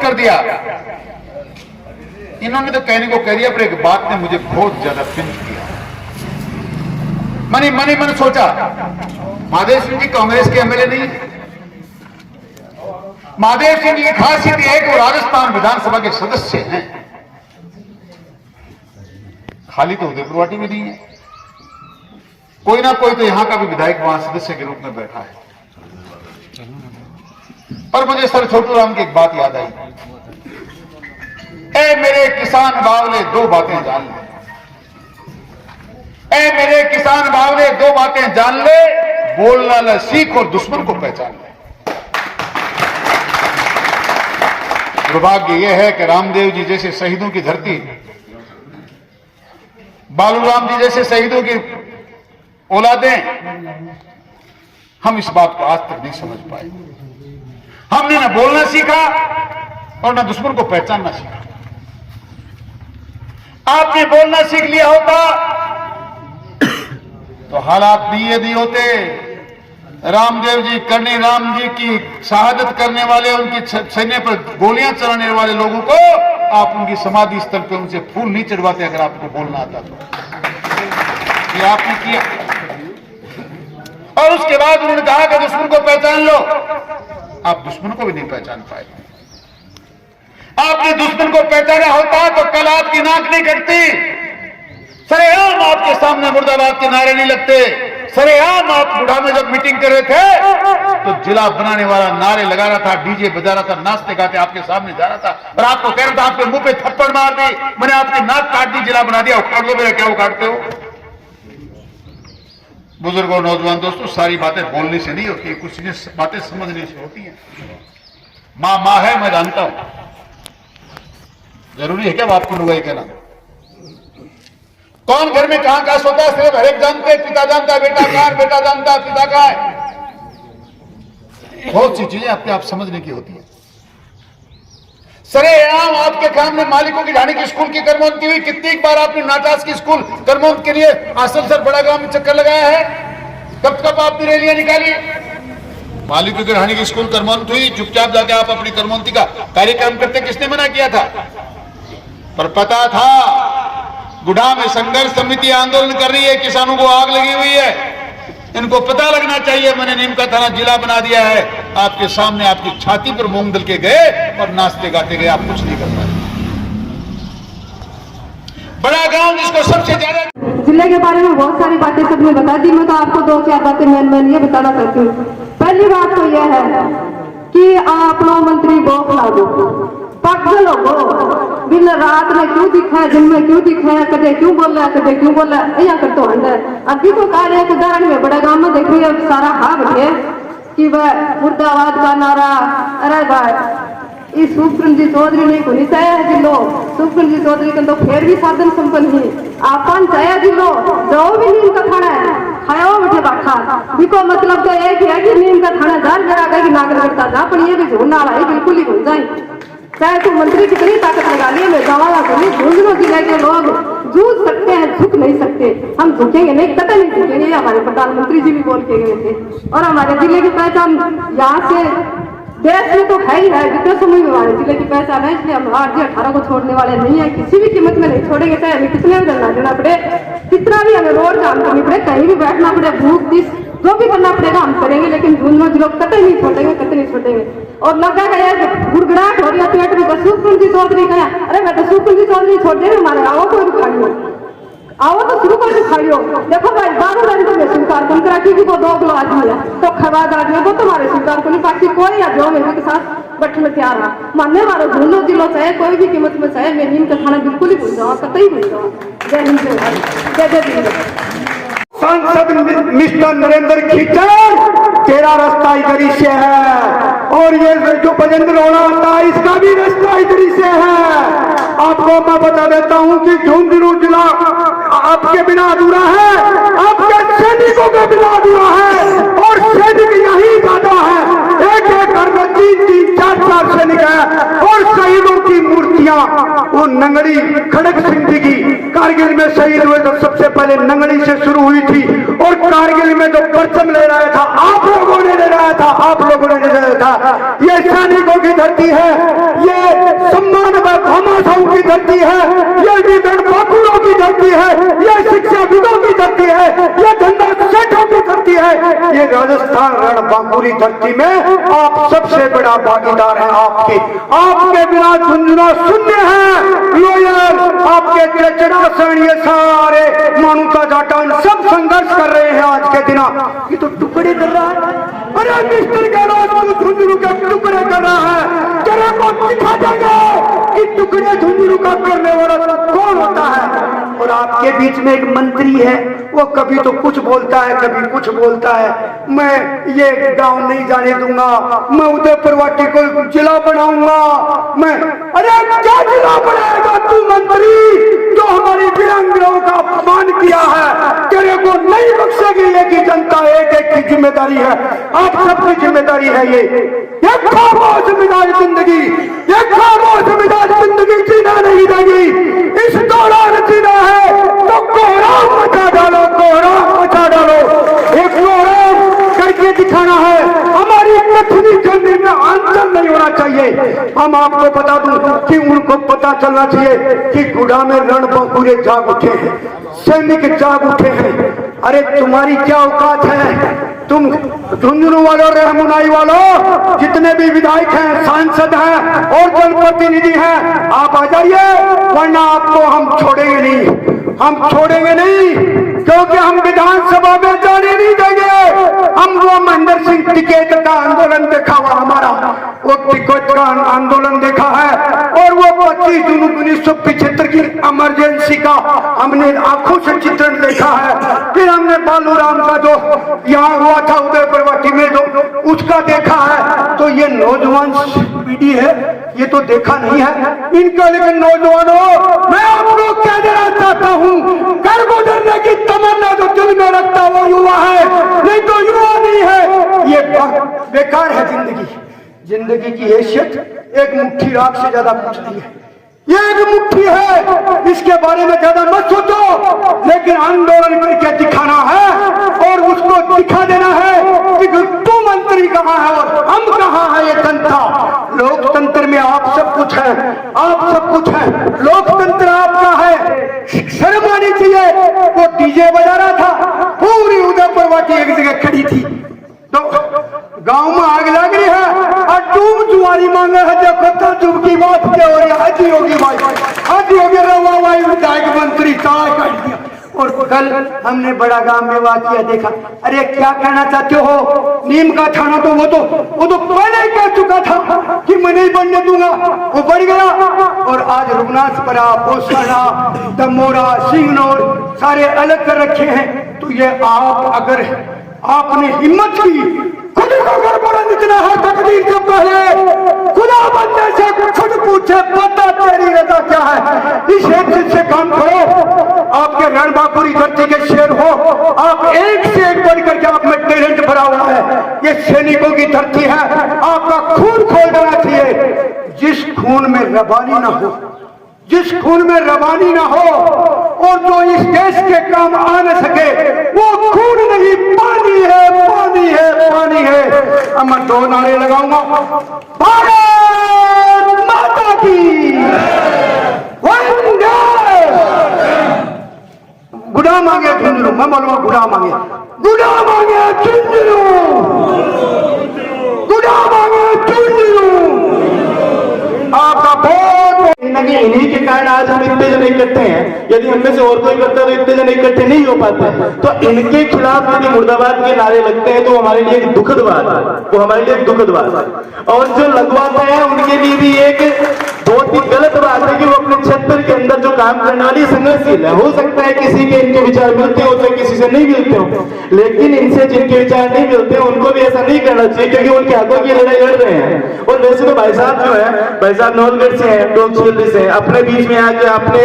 कर दिया। इन्होंने तो कहने को कह दिया, पर एक बात ने मुझे बहुत ज्यादा पिंच किया। मन सोचा, महादेव सिंह जी कांग्रेस के एमएलए नहीं है। महादेव सिंह जी की खासियत यह है कि वो राजस्थान विधानसभा के सदस्य हैं। खाली तो उदयपुर वाटी में नहीं है, कोई ना कोई तो यहां का भी विधायक वहां सदस्य के रूप में बैठा है। पर मुझे सर छोटू राम की एक बात याद आई, ए मेरे किसान बावले दो बातें जान ले, ए मेरे किसान बावले दो बातें जान ले, बोलना न सीख और दुश्मन को पहचान ले। दुर्भाग्य यह है कि रामदेव जी जैसे शहीदों की धरती, बालूराम जी जैसे शहीदों की औलादें, हम इस बात को आज तक नहीं समझ पाए। हमने न बोलना सीखा और न दुश्मन को पहचानना सीखा। आपने बोलना सीख लिया होता तो हालात भी ये नहीं होते। रामदेव जी, करनी राम जी की शहादत करने वाले, उनकी सैन्य पर गोलियां चलाने वाले लोगों को आप उनकी समाधि स्थल पे उनसे फूल नहीं चढ़वाते अगर आपको बोलना आता तो। ये आपने किया। और उसके बाद उन्होंने कहा कि दुश्मन को पहचान लो। आप दुश्मन को भी नहीं पहचान पाए। आपने दुश्मन को पहचाना होता तो कल आपकी नाक नहीं कटती, सरेआम आपके सामने मुर्दाबाद के नारे नहीं लगते, सरेआम आप बुढ़ा में जब मीटिंग कर रहे थे तो जिला बनाने वाला नारे लगा रहा था, डीजे बजा रहा था, नाचते गाते आपके सामने जा रहा था और आपको कह रहा था आपके मुंह पे थप्पड़ मार दी, मैंने आपकी नाक काट दी, जिला बना दिया, उखाड़ लो मेरा, क्या उखाड़ते हो। बुजुर्गों, नौजवान दोस्तों, सारी बातें बोलने से नहीं होती, कुछ बातें समझने से होती हैं। मां है, मैं जानता हूं, जरूरी है क्या बाप को लुगाई कहना? कौन घर में कहां का सोता है सिर्फ हरेक जानते, पिता जानता है बेटा कहां, बेटा जानता है पिता कहां है। बहुत सी चीजें आपके आप समझने की होती है। सरेआम आपके सामने मालिकों की ढाणी की स्कूल की करमौंदती हुई। कितनी बार आपने नाटास की स्कूल करमौंद के लिए आसल सर बड़ा गांव में चक्कर लगाया है? कब कब आपने रैलियां निकाली? मालिकों की ढाणी की स्कूल करमौंद हुई, चुपचाप जाके आप अपनी करमौंदती का कार्यक्रम करते, किसने मना किया था? पर पता था गुढ़ा में संघर्ष समिति आंदोलन कर रही है, किसानों को आग लगी हुई है, इनको पता लगना चाहिए। मैंने नीम का थाना जिला बना दिया है। आपके सामने आपकी छाती पर मूंग दल के गए और नाचते गाते गए, आप कुछ नहीं कर पाए। बड़ा गांव जिसको सबसे ज्यादा, जिले के बारे में बहुत सारी बातें सबने बता दी, मैं तो आपको दो चार बातें मैं ये बताना चाहती हूँ। पहली बात तो यह है कि आप लोग मंत्री बहुत लागू पागल हो, दिन रात में क्यों दिखा है, दिन में क्यों दिखा है, कदे क्यों बोल रहा है, कदे क्यों बोल रहा है, यहाँ कर तो अंदर। अभी तो कह रहे हैं उदाहरण में बड़ा गांव में देख रही है सारा हाँ बैठे कि वह मुर्दाबाद का नारा, अरे भाई इस सुखचंद जी चौधरी नहीं को नहीं चाहे जिलो, सुखचंद जी चौधरी के तो फिर भी साधन संपन्न ही आपन चाहे जिलो, जो भी नीम का खाना है खाओ बैठे बाठा, बिको मतलब तो एक है कि नीम का खाना जान जरा गई नागर करता जा, पर ये भी झूठना रहा है, बिल्कुल ही भूल जाए। चाहे तो मंत्री कितनी ताकत लगा लिए, मैं जवाला बोली झुंझुनू जिले के लोग जूझ सकते हैं, झुक नहीं सकते। हम झुकेंगे नहीं, कतई नहीं झुकेंगे, हमारे प्रधानमंत्री जी भी बोल के गए थे। और हमारे जिले की पहचान यहाँ से देश में तो है ही है, जितने समय में हमारे जिले की पहचान है, इसलिए हम 8/18 को छोड़ने वाले नहीं है, किसी भी कीमत में नहीं छोड़ेंगे। चाहे हमें कितने भी धरना देना पड़े, कितना भी हमें रोड जाम करनी पड़े, कहीं भी बैठना पड़े, भूख तीस जो भी करना पड़ेगा हम करेंगे, लेकिन झुंझुनू जिलों कतई नहीं छोड़ेंगे, कतई नहीं छोड़ेंगे। और लगा गया गुड़गड़ाहट हो रही है पेट में, सुखचंद जी चौधरी गया, अरे मैं तो सुखचंद जी चौधरी छोड़ दे, हमारे आओ को भी खाइयो, आओ तो शुरू कर खाइयो। देखो भाई बाबू रानी को मैं स्वीकार कम करा, क्योंकि वो 2 किलो आदमी है, तो खबाद आदमी वो तुम्हारे स्वीकार को नहीं, बाकी कोई या जो मेरे के साथ बैठने तैयार है। मानने वालों झुंझुनू जिलों चाहे कोई भी कीमत में चाहे, मैं नीम का खाना बिल्कुल ही भूल जाऊँ, कतई भूल जाऊँ। जय हिंद, जय जय हिंद। सांसद मिस्टर नरेंद्र खीचड़, तेरा रास्ता इधर से है, और ये जो बजेंद्र रोड़ा आता है इसका भी रास्ता इधर से है। आपको मैं बता देता हूँ कि झुंझुनू जिला आपके बिना अधूरा है, आपके सैनिकों के बिना अधूरा है, और सैनिक यही ज्यादा है। एक घर में 3-3, 4-4 सैनिक है, और शहीदों की मूर्तियां, वो नंगड़ी खड़क सिंह जी की कारगिल में शहीद हुए तो सबसे पहले नंगड़ी से शुरू हुई थी, और कारगिल में जो परचम ले रहा था आप लोगों ने ले रहा था, आप लोगों ने ले रहा था। ये सैनिकों की धरती है, ये सम्मान व घमासाओं की धरती है, ये विधन बाकुरों की धरती है, ये शिक्षाविदों की धरती है, ये धंधा सेठों की धरती है। ये राजस्थान रणबांकुरी धरती में आप सबसे बड़ा भागीदार है। आपके बिना झुंझुनू शून्य है। लोयर, आपके चचड़ासन, ये सारे मानुका जाटान सब संघर्ष कर रहे हैं आज के दिन। ये तो टुकड़े कर रहा है। अरे मिस्टर गहलोत, तू झुंझुनू के टुकड़े कर रहा है। तेरे को दिखा देंगे कि टुकड़े झुंझुनू का करने वाला कौन होता है। और आपके बीच में एक मंत्री है, वो कभी तो कुछ बोलता है, कभी कुछ बोलता है। मैं ये गांव नहीं जाने दूंगा, मैं उदयपुर वाटी को जिला बनाऊंगा। मैं, अरे क्या जिला बनाएगा तू मंत्री, जो हमारी वीरांगनाओं का अपमान किया है। तेरे को नहीं बख्शेगी ये की जनता। एक की जिम्मेदारी है, आप सबकी जिम्मेदारी है। ये खामोश मिजाज जिंदगी, ये खामोश मिजाज जिंदगी जीना नहीं देगी। इस दौरान जीना है तो कोहराम मचा डालो, कोहराम मचा डालो। एक कोहराम करके दिखाना है। हमारी कठिनी जर्नी में आंचल नहीं होना चाहिए। हम आपको बता दूं कि उनको पता चलना चाहिए कि गुड़ा में रणबांकुरे जाग उठे हैं, सैनिक जाग उठे हैं। अरे तुम्हारी क्या औकात है? तुम झुंझुनू वालों, रहमुनाई वालों, जितने भी विधायक हैं, सांसद हैं और जनप्रतिनिधि हैं, आप आ जाइए, वरना आपको हम छोड़ेंगे नहीं। हम छोड़ेंगे नहीं, क्योंकि हम विधानसभा में जाने नहीं देंगे। हम वो महेंद्र सिंह टिकैत का आंदोलन देखा हुआ, हमारा वो टिकैत का आंदोलन देखा है। और वो 25 जून 1975 की इमरजेंसी का हमने आंखों से चित्रण देखा है। फिर हमने बालूराम का जो यहाँ हुआ था उदयपुर वाटी में, जो उसका देखा है। तो ये नौजवान पीढ़ी है, ये तो देखा नहीं है इनका। लेकिन नौजवानों, मैं आपको कह देना चाहता हूँ, घर गुजरने की तमन्ना जो दिल में रखता वो युवा है, नहीं तो युवा नहीं है। ये बेकार है जिंदगी। जिंदगी की हैसियत एक मुट्ठी राख से ज्यादा कुछ नहीं है। ये एक मुट्ठी है, इसके बारे में ज्यादा मत सोचो, लेकिन आंदोलन करके दिखाना है और उसको दिखा देना है कि तू मंत्री कहाँ है और हम कहाँ है। ये जनता, लोकतंत्र में आप सब कुछ है, आप सब कुछ है। लोकतंत्र आपका है, शर्म आनी चाहिए। वो डीजे बजा रहा था, पूरी उदयपुर वाटी एक जगह खड़ी थी, तो गांव में आग लग रही है और तुम जुआरी मांगे है। देखो तो चुपकी बात क्या हो रही है। हाजी होगी भाई, हाजी होगी रवा भाई, विधायक मंत्री चाय काट दिया। और कल हमने बड़ा गांव में वाकया देखा। अरे क्या कहना चाहते हो? नीम का थाना तो वो तो पहले ही कह चुका था कि मैं नहीं बनने दूंगा, वो बढ़ गया। और आज रुगनाथपुरा, पोसाना, दमोरा, सिंगनौर सारे अलग कर रखे हैं। तो ये आप, अगर आपने हिम्मत की, खुद को घर पर निकला है तकदीर से पहले, खुदा बनने से खुद पूछे पता तेरी रजा क्या है। इस हैसियत से काम करो। आपके रणबांकुरी धरती के शेर हो, आप एक से एक बढ़ करके आप में टैलेंट भरा हुआ है। ये सैनिकों की धरती है, आपका खून खोल देना चाहिए। जिस खून में रबानी ना हो, जिस खून में रवानी ना हो और जो इस देश के काम आ न सके, वो खून नहीं, पानी है, पानी है, पानी है। अब मैं 2 नारे लगाऊंगा, भारत माता की वंदे। गुड़ा मांगे झुंझुनू, मैं बोलूंगा गुड़ा मांगे, गुड़ा मांगे झुंझुनू, गुड़ा मांगे झुंझुनू। आपका बहुत इन्हीं के कारण आज हम इतने जन इकट्ठे हैं। यदि हम में से और कोई करता तो इतने जन इकट्ठे नहीं हो पाते। तो इनके खिलाफ यदि मुर्दाबाद के नारे लगते हैं तो हमारे लिए एक दुखद बात है, वो हमारे लिए एक दुखद बात है। और जो लगवाते हैं उनके लिए भी एक बहुत ही गलत बात है कि वो अपने क्षेत्र के अंदर जो काम करने वाली संघर्षशील है। हो सकता है किसी के इनके विचार मिलते हो, किसी से नहीं मिलते हो, लेकिन इनसे जिनके विचार नहीं मिलते उनको भी ऐसा नहीं करना चाहिए, क्योंकि उनके हाथों की लड़ाई लड़ रहे हैं। और वैसे तो भाई साहब जो है, भाई साहब नौलगढ़ से हैं, टोंक से, अपने बीच में आके अपने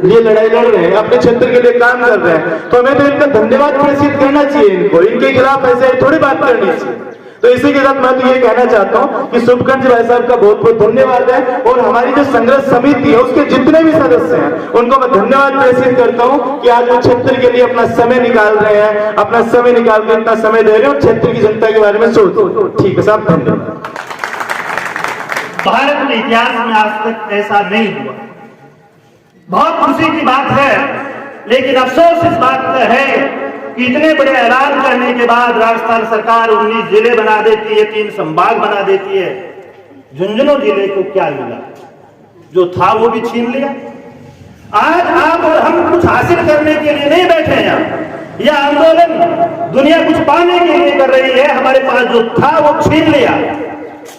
लिए लड़ाई लड़ रहे हैं, अपने क्षेत्र के लिए काम कर रहे हैं। तो हमें तो इनका धन्यवाद प्रेषित करना चाहिए, इनको इनके खिलाफ ऐसे थोड़ी बात करनी चाहिए। तो इसी के साथ मैं तो ये कहना चाहता हूं कि शुभकंठ भाई साहब का बहुत बहुत धन्यवाद है। और हमारी जो संघर्ष समिति है उसके जितने भी सदस्य हैं उनको मैं धन्यवाद प्रेषित करता हूं कि आज वो क्षेत्र के लिए अपना समय निकाल रहे हैं, अपना समय निकाल कर, इतना समय दे रहे हैं और क्षेत्र की जनता के बारे में सोच। ठीक है साहब, धन्यवाद। भारत के इतिहास में आज तक ऐसा नहीं हुआ। बहुत खुशी की बात है, लेकिन अफसोस इस बात का है कि इतने बड़े ऐलान करने के बाद राजस्थान सरकार 19 जिले बना देती है, 3 संभाग बना देती है। झुंझुनू जिले को क्या मिला? जो था वो भी छीन लिया। आज आप और हम कुछ हासिल करने के लिए नहीं बैठे हैं, यह आंदोलन दुनिया कुछ पाने के लिए कर रही है। हमारे पास जो था वो छीन लिया,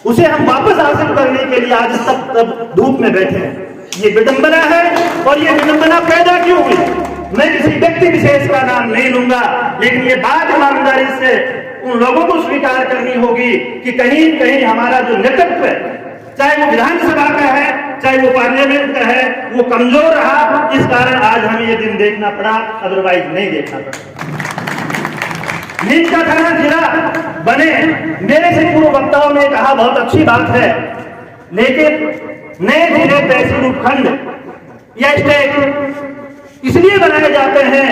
उसे हम वापस हासिल करने के लिए आज तक धूप में बैठे हैं। ये विडंबना है, और ये विडंबना पैदा क्यों हुई? मैं किसी व्यक्ति विशेष का नाम नहीं लूंगा, लेकिन ये बात ईमानदारी से उन लोगों को स्वीकार करनी होगी कि कहीं कहीं हमारा जो नेतृत्व है, चाहे वो विधानसभा का है, चाहे वो पार्लियामेंट का है, वो कमजोर रहा। इस कारण आज हमें ये दिन देखना पड़ा, अदरवाइज नहीं देखना पड़ा। नीम का थाना जिला बने, मेरे से पूर्व वक्ताओं ने कहा बहुत अच्छी बात है, लेकिन नए जिले तहसील उपखंड या स्टेट इसलिए बनाए जाते हैं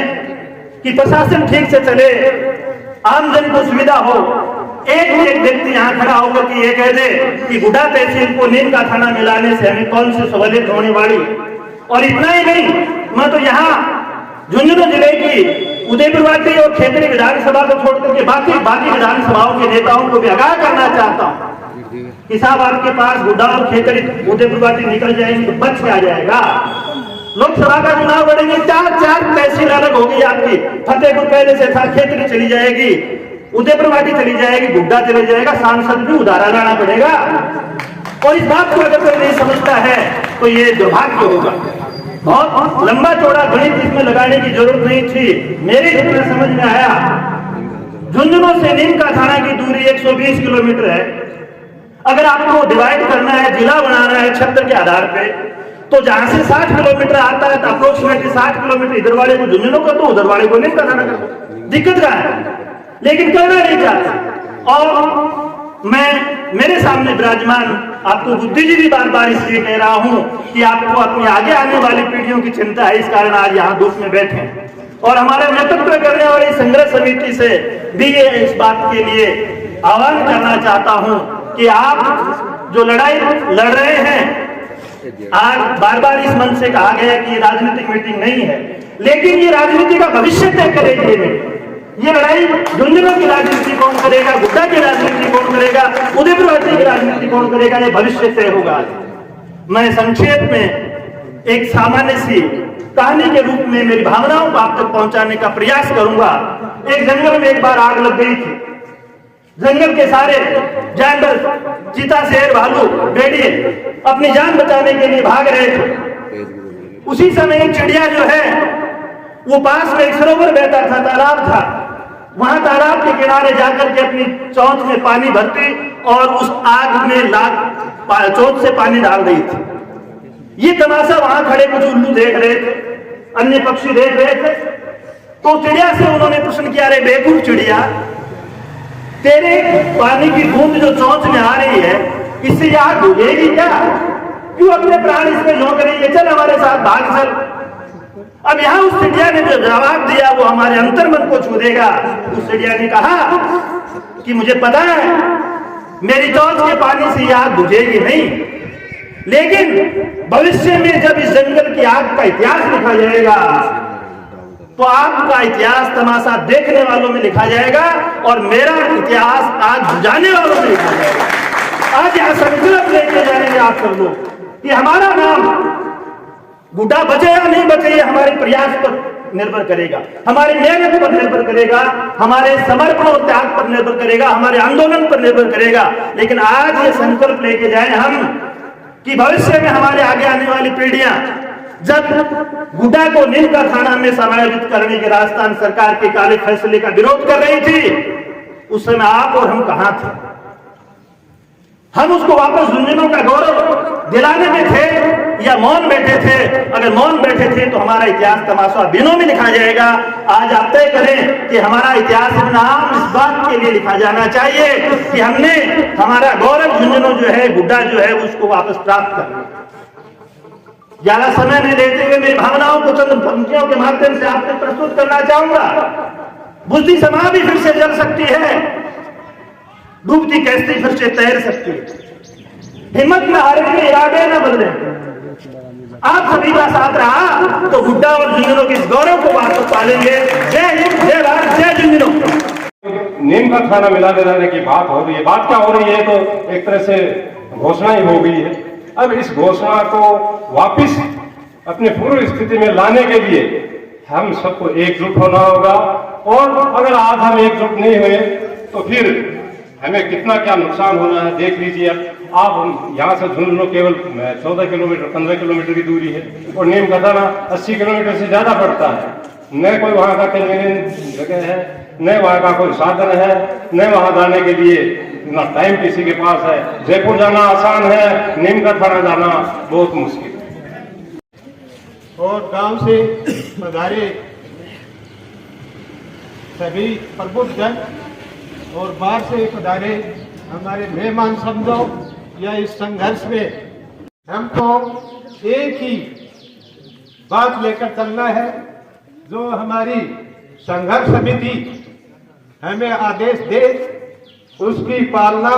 कि प्रशासन ठीक से चले, आमजन को सुविधा हो। एक व्यक्ति यहाँ खड़ा होकर कि ये कह दे कि गुड्डा तहसील को नीम का थाना मिलाने से हमें कौन सी सहूलियत होने वाली। और इतना ही नहीं, मैं तो यहाँ झुंझुनू जिले की उदयपुरवाटी और खेतरी विधानसभा को छोड़कर के बाकी विधानसभाओं के नेताओं को भी आगाह करना चाहता हूँ कि साहब आपके पास गुड्डा और खेतरी उदयपुरवाटी निकल जाएंगे तो बच क्या जाएगा। लोकसभा का चुनाव लड़ेंगे, 4 तहसील अलग होगी आपकी। फतेहपुर पहले से था, खेतरी चली जाएगी, उदयपुरवाटी चली जाएगी, गुड्डा चली जाएगा, सांसद भी उधारा लाना पड़ेगा। और इस बात को अगर कोई नहीं समझता है तो ये दुर्भाग्य होगा। बहुत लंबा चौड़ा गणित इसमें लगाने की जरूरत नहीं थी। मेरे जितना समझ में आया, झुंझुनू से नीम का थाना की दूरी 120 किलोमीटर है। अगर आपको डिवाइड करना है, जिला बनाना है क्षेत्र के आधार पे, तो जहां से 60 किलोमीटर आता है तो अप्रोक्सीमेटली 60 किलोमीटर इधर वाले को झुंझुनू कर दो, उधर वाले को नीम का थाना कर दो। दिक्कत क्या है? लेकिन करना नहीं चाहते। और मैं मेरे सामने विराजमान आपको बुद्धिजीवी बार बार इसलिए कह रहा हूं कि आपको अपनी आगे आने वाली पीढ़ियों की चिंता है, इस कारण आज यहाँ धूप में बैठे हैं। और हमारे नेतृत्व करने वाली संघर्ष समिति से भी ये इस बात के लिए आह्वान करना चाहता हूं कि आप जो लड़ाई लड़ रहे हैं, आज बार बार इस मंच से कहा गया कि ये राजनीतिक मीटिंग नहीं है, लेकिन ये राजनीति का भविष्य तय करेगी। ये लड़ाई झुंझुनू की राजनीति कौन करेगा, गुड्डा की राजनीति कौन करेगा, उदयपुरवाटी की राजनीति कौन करेगा, ये भविष्य तय होगा। मैं संक्षेप में एक सामान्य सी कहानी के रूप में मेरी भावनाओं को आप तक पहुंचाने का प्रयास करूंगा। एक जंगल में एक बार आग लग गई थी। जंगल के सारे जानवर, चीता, शेर, भालू, भेड़िए अपनी जान बचाने के लिए भाग रहे थे। उसी समय एक चिड़िया जो है वो पास में एक सरोवर बहता था, तालाब था, वहां तालाब के किनारे जाकर के अपनी चोंच में पानी भरती और उस आग में चोंच से पानी डाल रही थी। ये तमाशा वहां खड़े कुछ उल्लू देख रहे थे, अन्य पक्षी देख रहे थे। तो चिड़िया से उन्होंने प्रश्न किया, अरे बेवकूफ चिड़िया, तेरे पानी की बूंद जो चोंच में आ रही है, इससे आग बुझेगी क्या? क्यों अपने प्राण इसमें झोंक रही है? चल हमारे साथ भाग चल। अब यहां उस चिड़िया ने जो जवाब दिया वो हमारे अंतर्मन को छू देगा। उस चिड़िया ने कहा कि मुझे पता है मेरी चोंच के पानी से आग बुझेगी नहीं, लेकिन भविष्य में जब इस जंगल की आग का इतिहास लिखा जाएगा तो आपका इतिहास तमाशा देखने वालों में लिखा जाएगा और मेरा इतिहास आग बुझाने वालों में लिखा जाएगा। आज यहां संकल्प लेके जाएंगे आप सब लोग कि हमारा नाम गुड्डा बचे या नहीं बचे, ये हमारे प्रयास पर निर्भर करेगा, हमारी मेहनत पर निर्भर करेगा, हमारे समर्पण और त्याग पर निर्भर करेगा, हमारे आंदोलन पर निर्भर करेगा। लेकिन आज ये संकल्प लेके जाए हम कि भविष्य में हमारे आगे आने वाली पीढ़ियां जब गुड्डा को नीम का थाना में समायोजित करने के राजस्थान सरकार के काले फैसले का विरोध कर रही थी, उस समय आप और हम कहां थे? हम उसको वापस झुंझुनू का गौरव दिलाने में थे या मौन बैठे थे? अगर मौन बैठे थे तो हमारा इतिहास तमाशा दिनों में लिखा जाएगा। आज आप तय करें कि हमारा इतिहास नाम इस बात के लिए लिखा जाना चाहिए कि हमने हमारा गौरव झुंझुनू जो है, गुड्डा जो है, उसको वापस प्राप्त कर लिया। ज्यादा समय नहीं लेते हुए मेरी भावनाओं को चंद पंक्तियों के माध्यम से आप तक प्रस्तुत करना चाहूंगा। बुद्धि समा भी फिर से जल सकती है, डूबती कश्ती फिर से तैर सकती है। हिम्मत न हारे के इरादे न बदले। आप सभी का साथ रहा तो गुड्डा और झुंझुनों के इस गौरव को वापस पालेंगे। जय हिंद, जय भारत, जय झुंझुनों। नीम का खाना मिला देने की बात हो रही है। बात क्या हो रही है, तो एक तरह से घोषणा ही हो गई है। अब इस घोषणा को वापिस अपने पूर्व स्थिति में लाने के लिए हम सबको एकजुट होना होगा, और अगर आज हम एकजुट नहीं हुए तो फिर हमें कितना क्या नुकसान होना है देख लीजिए। आप यहाँ से झुंझुनू केवल 14 किलोमीटर 15 किलोमीटर की दूरी है, और नीम का दाना 80 किलोमीटर से ज्यादा पड़ता है। न कोई वहाँ का कन्वीनियंट जगह है, न वहाँ का कोई साधन है, न वहाँ जाने के लिए इतना टाइम किसी के पास है। जयपुर जाना आसान है, नीम का थाना जाना बहुत मुश्किल है। और गांव से पधारे सभी प्रबुद्ध जन और बाहर से पधारे हमारे मेहमान समझो या इस संघर्ष में हमको एक ही बात लेकर चलना है। जो हमारी संघर्ष समिति हमें आदेश दे उसकी पालना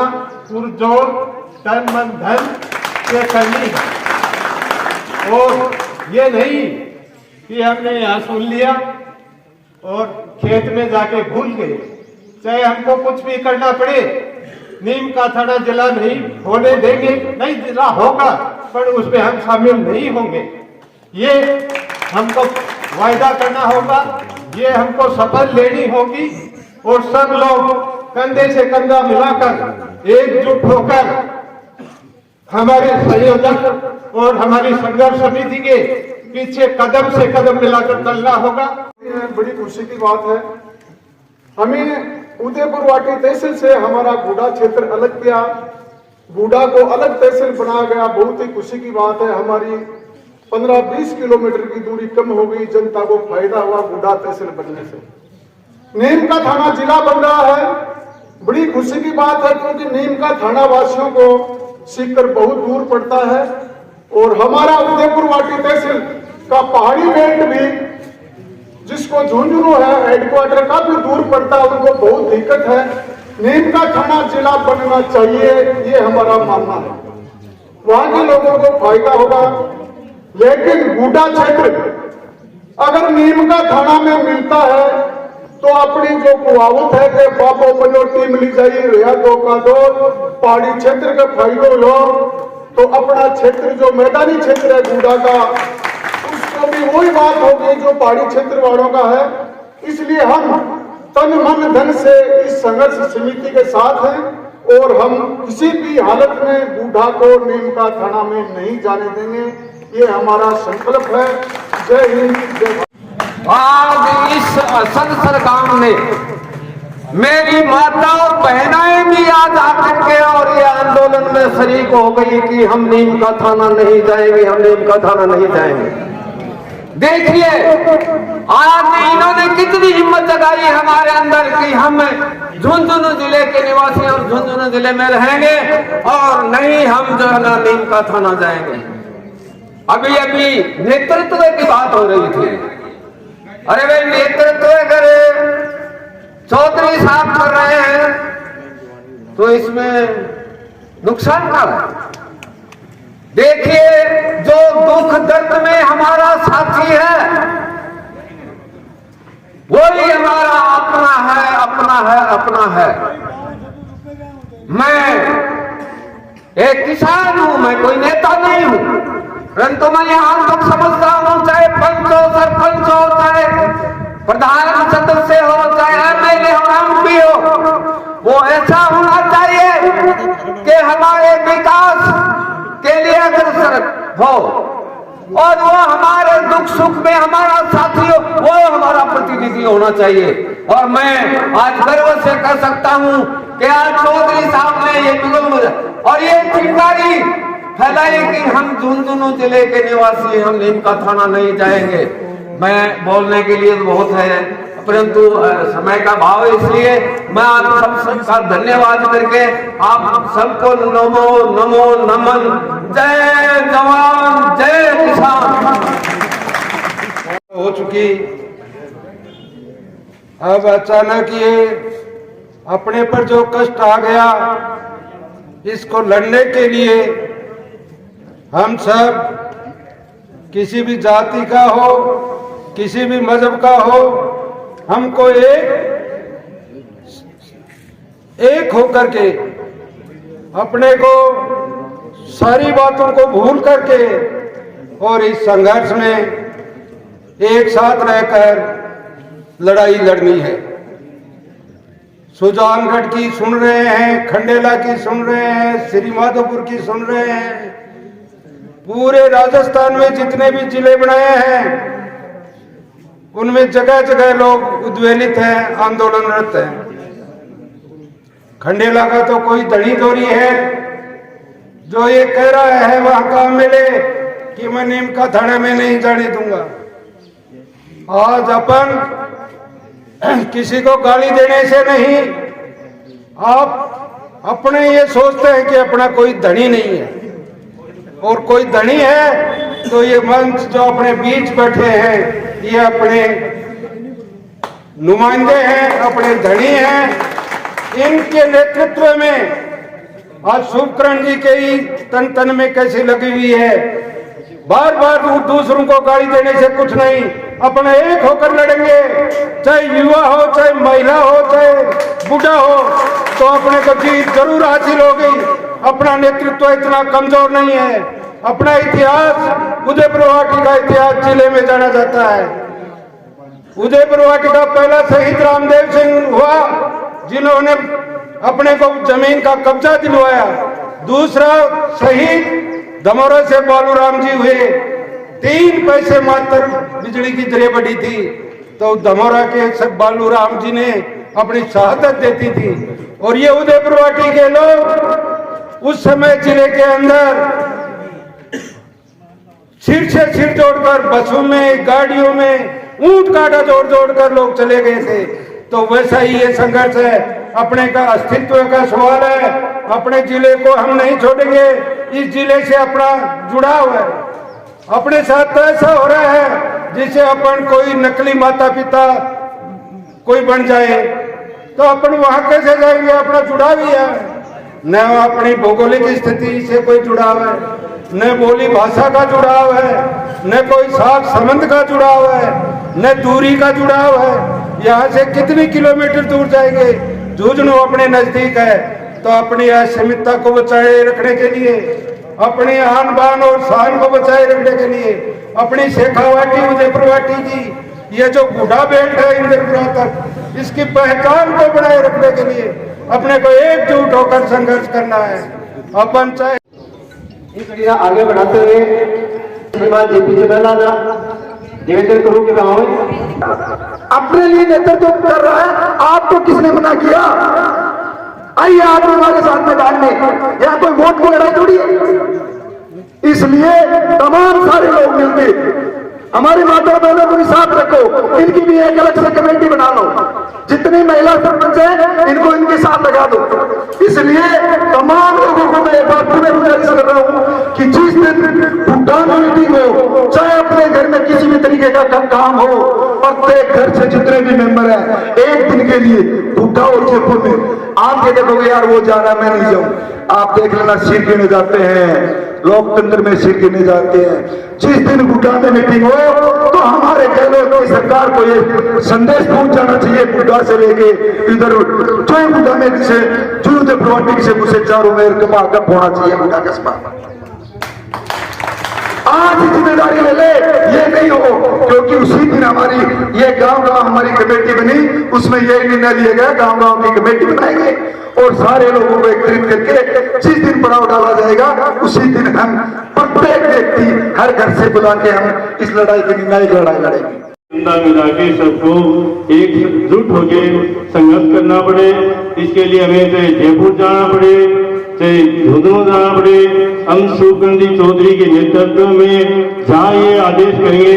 पुरजोर तन मन धन से करनी है। और ये नहीं कि हमने यहाँ सुन लिया और खेत में जाके भूल गए। चाहे हमको कुछ भी करना पड़े, नीम का थाना जिला नहीं होने देंगे, नहीं जिला होगा पर उसमें हम शामिल नहीं होंगे। ये हमको वायदा करना होगा, ये हमको शपथ लेनी होगी, और सब लोग कंधे से कंधा मिलाकर एकजुट होकर हमारे संयोजक और हमारी संघर्ष समिति के पीछे कदम से कदम मिलाकर चलना होगा। बड़ी खुशी की बात है, हमें उदयपुर वाटी तहसील से हमारा बूढ़ा क्षेत्र अलग किया, बूढ़ा को अलग तहसील बनाया गया। बहुत ही खुशी की बात है, हमारी 15-20 किलोमीटर की दूरी कम हो गई, जनता को फायदा हुआ बूढ़ा तहसील बनने से। नीम का थाना जिला बन रहा है, बड़ी खुशी की बात है, क्योंकि नीम का थाना वासियों को सीकर बहुत दूर पड़ता है, और हमारा उदयपुर वाटी तहसील का पहाड़ी बेल्ट भी जिसको झुंझुनू है हेडक्वार्टर काफी दूर पड़ता है, उनको बहुत दिक्कत है। नीम का थाना जिला बनना चाहिए, ये हमारा मानना है, वहां के लोगों को फायदा होगा। लेकिन बूढ़ा क्षेत्र अगर नीम का थाना में मिलता है तो अपनी जो कुआवत है कि बापो बनो टीम ली जाइए रिया दो का दो, पहाड़ी क्षेत्र का फायदो लो, तो अपना क्षेत्र जो मैदानी क्षेत्र है बूढ़ा का, उसको भी वही बात होगी जो पहाड़ी क्षेत्र वालों का है। इसलिए हम तन मन धन से इस संघर्ष समिति के साथ हैं, और हम किसी भी हालत में बूढ़ा को नीम का थाना में नहीं जाने देंगे, ये हमारा संकल्प है। जय हिंद, जय भारत। आज इस संसद गांव में मेरी माता और बहनाएं भी आज आकर के और ये आंदोलन में शरीक हो गई कि हम नीम का थाना नहीं जाएंगे, हम नीम का थाना नहीं जाएंगे। देखिए आज इन्होंने कितनी हिम्मत जगाई हमारे अंदर कि हम झुंझुनू जिले के निवासी और झुंझुनू जिले में रहेंगे और नहीं हम जो है ना नीम का थाना जाएंगे। अभी अभी नेतृत्व की बात हो रही थी, अरे भाई नेतृत्व अगर चौधरी साहब कर रहे हैं तो इसमें नुकसान क्या है? देखिए जो दुख दर्द में हमारा साथी है वही हमारा अपना है, अपना है, अपना है। मैं एक किसान हूं, मैं कोई नेता नहीं हूं, परंतु मैं यहां तक समझता हूं चाहे पंच हो, सरपंच हो, चाहे प्रधान सदस्य हो, चाहे एमएलए हो, एमपी हो, वो ऐसा होना चाहिए कि हमारे विकास के लिए अग्रसर हो और वो हमारे दुख सुख में हमारा साथी हो, वो हमारा प्रतिनिधि होना चाहिए। और मैं आज गर्व से कह सकता हूं कि आज चौधरी साहब ने ये बिल्कुल और ये चिंगारी फैलाई कि हम झुंझुनू जिले के निवासी, हम नीम का थाना नहीं जाएंगे। मैं बोलने के लिए तो बहुत है, परंतु समय का भाव, इसलिए मैं आप सबका धन्यवाद करके आप सबको नमो नमो नमन, जय जवान जय किसान हो चुकी। अब अचानक ये अपने पर जो कष्ट आ गया इसको लड़ने के लिए हम सब, किसी भी जाति का हो, किसी भी मजहब का हो, हमको एक होकर के अपने को सारी बातों को भूल करके और इस संघर्ष में एक साथ रहकर लड़ाई लड़नी है। सुजानगढ़ की सुन रहे हैं, खंडेला की सुन रहे हैं, श्री माधोपुर की सुन रहे हैं, पूरे राजस्थान में जितने भी जिले बनाए हैं उनमें जगह जगह लोग उद्वेलित हैं, आंदोलनरत हैं। खंडेला का तो कोई दड़ी दोरी है जो ये कह रहा है वहां का एमएलए कि मैं नीम का थाने में नहीं जाने दूंगा। आज अपन किसी को गाली देने से नहीं, आप अपने ये सोचते हैं कि अपना कोई धनी नहीं है, और कोई धनी है तो ये मंच जो अपने बीच बैठे हैं ये अपने नुमाइंदे हैं, अपने धनी हैं। इनके नेतृत्व में आज शुभकरण जी के ही तन तन में कैसी लगी हुई है। बार बार दूसरों को गाली देने से कुछ नहीं, अपने एक होकर लड़ेंगे, चाहे युवा हो, चाहे महिला हो, चाहे बूढ़ा हो, तो अपने को जीत जरूर हासिल होगी। अपना नेतृत्व इतना कमजोर नहीं है। अपना इतिहास, उदयपुर वाटी का इतिहास जिले में जाना जाता है। उदयपुर वाटी का पहला शहीद रामदेव सिंह हुआ जिन्होंने अपने को जमीन का कब्जा दिलवाया। दूसरा शहीद दमोरा से बालूराम जी हुए, 3 पैसे मात्र बिजली की दरें बढ़ी थी, तो दमोरा के बालूराम जी ने अपनी शहादत देती थी। और ये उदयपुर वाटी के लोग उस समय जिले के अंदर सिर से सिर जोड़कर बसों में, गाड़ियों में ऊंट काटा जोड़ जोड़ कर लोग चले गए थे। तो वैसा ही ये संघर्ष है, अपने का अस्तित्व का सवाल है। अपने जिले को हम नहीं छोड़ेंगे, इस जिले से अपना जुड़ाव है। अपने साथ तो ऐसा हो रहा है जिसे अपन कोई नकली माता पिता कोई बन जाए, तो अपन वहां कैसे जाएंगे? अपना जुड़ाव ही है, न अपनी भौगोलिक स्थिति से कोई जुड़ाव है, न बोली भाषा का जुड़ाव है, न कोई साख संबंध का जुड़ाव है, न दूरी का जुड़ाव है। यहाँ से कितनी किलोमीटर दूर जाएंगे? झुंझुनू अपने नजदीक है, तो अपनी अस्मिता को बचाए रखने के लिए, अपनी आन बान और शान को बचाए रखने के लिए, अपनी शेखावाटी उदयपुर वाटी की ये जो बूढ़ा बेल्ट है इंद्रपुरा तक, इसकी पहचान को बनाए रखने के लिए अपने को एकजुट होकर संघर्ष करना है। अपन चाहे आगे बढ़ाते हुए श्रीमान जेपी चंद्रलाल निवेदन करूं कि अपने लिए नेतृत्व कर रहा है, आपको किसने मना किया? आइए आप हमारे साथ मैदान में, यहाँ कोई वोट की लड़ाई थोड़ी है। इसलिए तमाम सारे लोग मिलकर हमारी माता बहनों को भी साथ रखो, इनकी भी एक अलग से कमेटी बना लो, जितनी महिला सरपंच है इनको इनके साथ लगा दो। इसलिए तमाम लोगों को मैं एक बार पूरे गुजारिश कर रहा हूँ कि जिस दिन भूटान मीटिंग हो, चाहे अपने घर में किसी भी तरीके का काम हो, प्रत्येक घर से जितने भी मेंबर हैं एक दिन के लिए भूटा और जयपुर में आप ये देखोगे यार वो जा रहा मैं नहीं जाऊं। आप देख लेना, सिर गिने जाते हैं, लोकतंत्र में सिर गिने जाते हैं। जिस दिन भूटान में मीटिंग हो तो हमारे गहलोत की सरकार को ये संदेश पहुंच जाना चाहिए, भूटा से लेके इधर जो भूटा में से जूते प्रोटिक से उसे चारों में कमा कप होना चाहिए भूटा कस्बा। आज जिम्मेदारी ले ले, ये नहीं हो, क्योंकि उसी दिन हमारी ये गांव हमारी कमेटी बनी, उसमें ये निर्णय लिया गया गांव की कमेटी बनाएंगे और सारे लोगों को एकत्रित करके जिस दिन पड़ाव डाला जाएगा उसी दिन हम प्रत्येक व्यक्ति हर घर से बुला के हम इस लड़ाई की निर्णायक लड़ाई लड़ेंगे। मिला के सबको एकजुट होके संघर्ष करना पड़े। इसके लिए हमें चाहे जयपुर जाना पड़े, चाहे झुंझुनू जाना पड़े, हम शुभकरण चौधरी के नेतृत्व में जहाँ ये आदेश करेंगे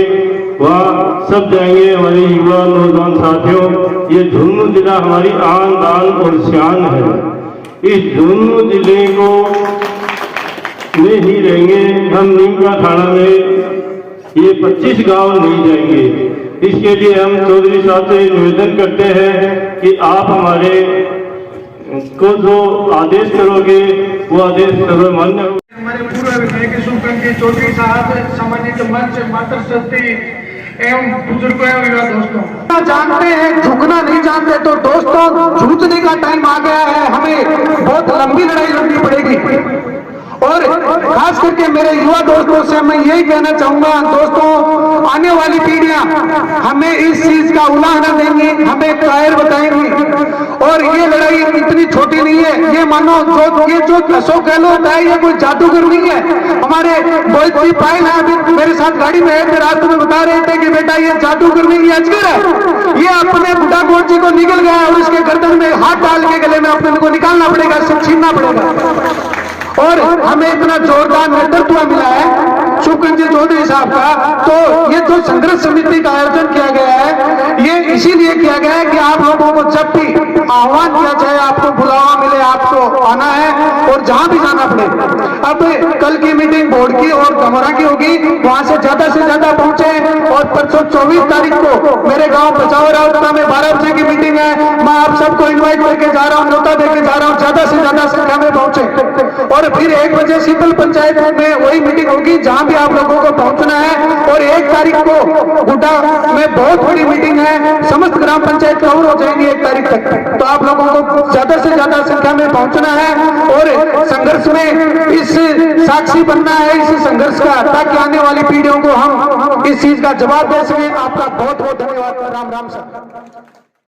वहाँ सब जाएंगे। हमारे युवा नौजवान साथियों, ये झुंझुनू जिला हमारी आन दान और शान है। इस झुंझुनू जिले को में ही रहेंगे हम। नीमका थाना में ये 25 गांव नहीं जाएंगे। इसके लिए हम चौधरी साहब से निवेदन करते हैं कि आप हमारे को जो आदेश करोगे वो आदेश सर्वमान्य हो। हमारे पूर्व विधायक सुकंठी चौधरी साहब, सम्मानित मंच, मातृशक्ति एवं बुजुर्गों एवं युवा दोस्तों, जानते हैं झुकना नहीं जानते, तो दोस्तों जूझने का टाइम आ गया है। हमें बहुत लंबी लड़ाई लड़नी पड़ेगी और खास करके मेरे युवा दोस्तों से मैं यही कहना चाहूंगा, दोस्तों आने वाली पीढ़ियां हमें इस चीज का उदाहरण देंगी, हमें कायर बताएंगी। और ये लड़ाई इतनी छोटी नहीं है, ये मानो जो अशोक गहलोत है ये कोई जादूगर नहीं है। हमारे बोहित जी पायल है, अभी मेरे साथ गाड़ी में है, रास्ते में बता रहे थे कि बेटा ये जादूगर नहीं, ये अजगर है। ये अपने बुढ़ा गोट जी को निकल गया और इसके गर्दन में हाथ डाल के गले में अपने को निकालना पड़ेगा, सब छीनना पड़ेगा। और हमें इतना जोरदार नेतृत्व मिला है सुकंठी चौधरी साहब का। तो ये जो संघर्ष समिति का आयोजन किया गया है, ये इसीलिए किया गया है कि आप लोगों को जब भी आह्वान किया जाए, आपको बुलावा मिले, आपको आना है और जहां भी जाना पड़े। अब कल की मीटिंग बोर्ड की और गमोरा की होगी, वहां से ज्यादा पहुंचे। और परसों 24 तारीख को मेरे गांव बचाओ राउता में 12 बजे की मीटिंग है। मैं आप सबको इन्वाइट करके जा रहा हूँ, न्योता देके जा रहा हूँ, ज्यादा से ज्यादा संख्या में पहुंचे। और फिर 1 बजे शीतल पंचायत में वही मीटिंग होगी जहां भी आप लोगों को पहुंचना है। और 1 तारीख को गुड्डा में बहुत बड़ी मीटिंग है, समस्त ग्राम पंचायत कवर हो जाएंगी 1 तारीख तक। तो आप लोगों को ज्यादा से ज्यादा संख्या में पहुंचना है और संघर्ष में इस साक्षी बनना है इस संघर्ष का, ताकि आने वाली पीढ़ियों को हम इस चीज का जवाब दे सकें। आपका बहुत बहुत धन्यवाद। राम राम सर।